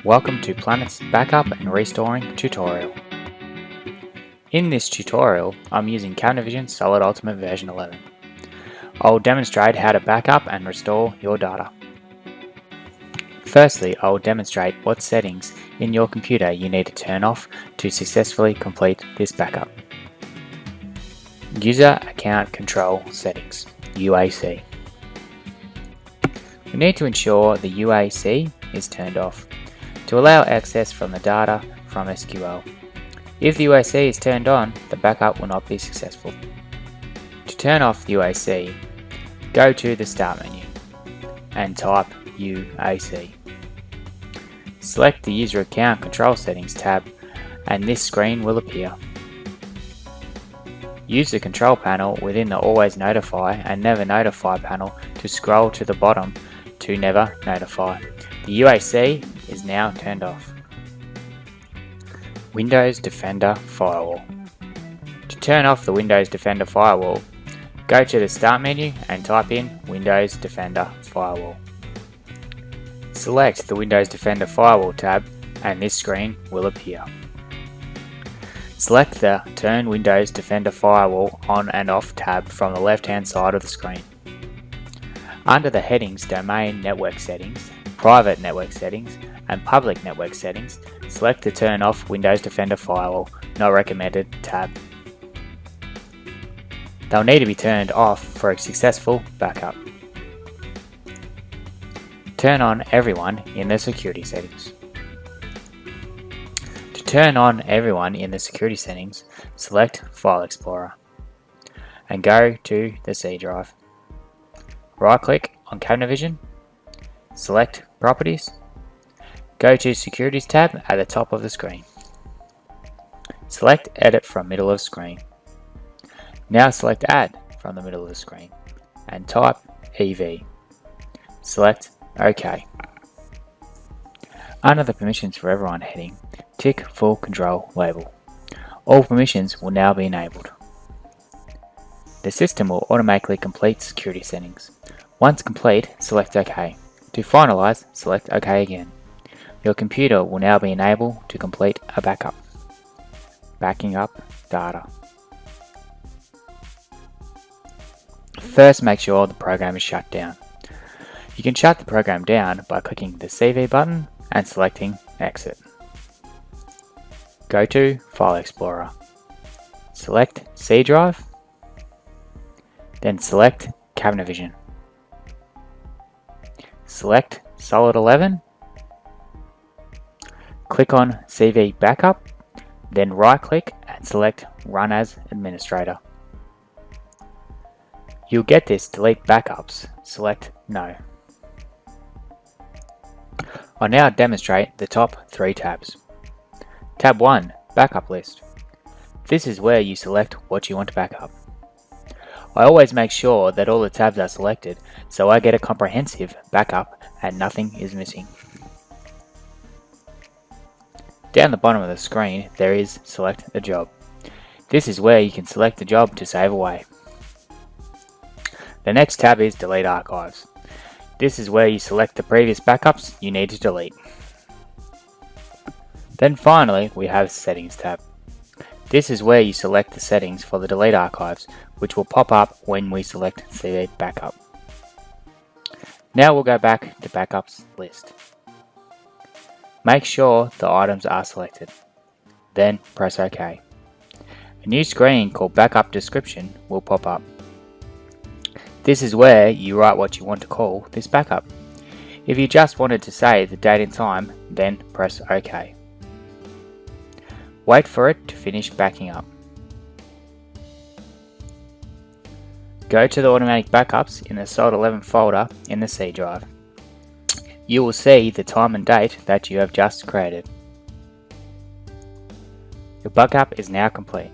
Welcome to Planet's Backup and Restoring tutorial. In this tutorial, I'm using Cabinavision Solid Ultimate version 11. I'll demonstrate how to backup and restore your data. Firstly, I'll demonstrate what settings in your computer you need to turn off to successfully complete this backup. User Account Control Settings, UAC. We need to ensure the UAC is turned off to allow access from the data from SQL. If the UAC is turned on, the backup will not be successful. To turn off the UAC, go to the Start menu and type UAC. Select the User Account Control Settings tab and this screen will appear. Use the control panel within the Always Notify and Never Notify panel to scroll to the bottom to Never Notify. The UAC is now turned off. Windows Defender Firewall. To turn off the Windows Defender Firewall, go to the Start menu and type in Windows Defender Firewall. Select the Windows Defender Firewall tab and this screen will appear. Select the Turn Windows Defender Firewall On and Off tab from the left-hand side of the screen. Under the headings Domain Network Settings, Private Network Settings, and Public Network Settings, select the Turn Off Windows Defender Firewall Not Recommended tab. They'll need to be turned off for a successful backup. Turn on Everyone in the Security Settings. To turn on Everyone in the Security Settings, select File Explorer and go to the C drive. Right-click on Cabinavision, select Properties, go to Securities tab at the top of the screen. Select Edit from middle of screen. Now select Add from the middle of the screen and type EV. Select OK. Under the Permissions for Everyone heading, tick Full Control label. All permissions will now be enabled. The system will automatically complete security settings. Once complete, select OK. To finalize, select OK again. Your computer will now be enabled to complete a backup. Backing up data. First, make sure the program is shut down. You can shut the program down by clicking the CV button and selecting Exit. Go to File Explorer. Select C drive, then select Cabinavision. Select Solid 11, click on CV Backup, then right-click and select Run as Administrator. You'll get this Delete Backups, select No. I'll now demonstrate the top 3 tabs. Tab 1, Backup List. This is where you select what you want to backup. I always make sure that all the tabs are selected so I get a comprehensive backup and nothing is missing. Down the bottom of the screen there is Select a Job. This is where you can select the job to save away. The next tab is Delete Archives. This is where you select the previous backups you need to delete. Then finally we have Settings tab. This is where you select the settings for the Delete Archives, which will pop up when we select CV Backup. Now we'll go back to Backups list. Make sure the items are selected. Then press OK. A new screen called Backup Description will pop up. This is where you write what you want to call this backup. If you just wanted to say the date and time, then press OK. Wait for it to finish backing up. Go to the Automatic Backups in the Solid 11 folder in the C drive. You will see the time and date that you have just created. Your backup is now complete.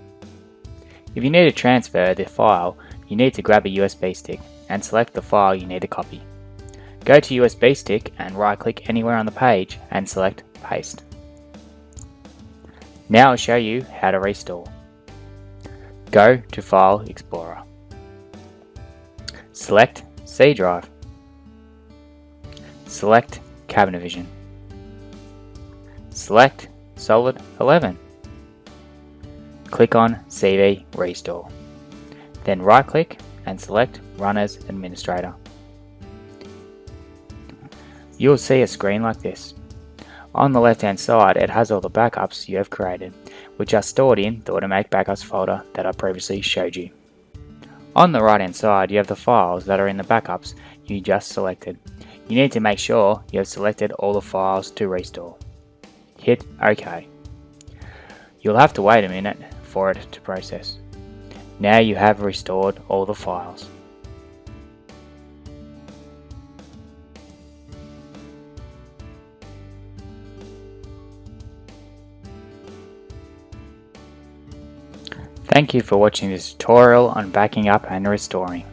If you need to transfer the file, you need to grab a USB stick and select the file you need to copy. Go to USB stick and right-click anywhere on the page and select Paste. Now I'll show you how to restore. Go to File Explorer. Select C drive. Select Cabinavision. select Solid 11. Click on CV Restore. Then right click and select Run as Administrator. You'll see a screen like this. On the left hand side it has all the backups you have created, which are stored in the Automatic Backups folder that I previously showed you. On the right hand side you have the files that are in the backups you just selected. You need to make sure you have selected all the files to restore. Hit OK. You'll have to wait a minute for it to process. Now you have restored all the files. Thank you for watching this tutorial on backing up and restoring.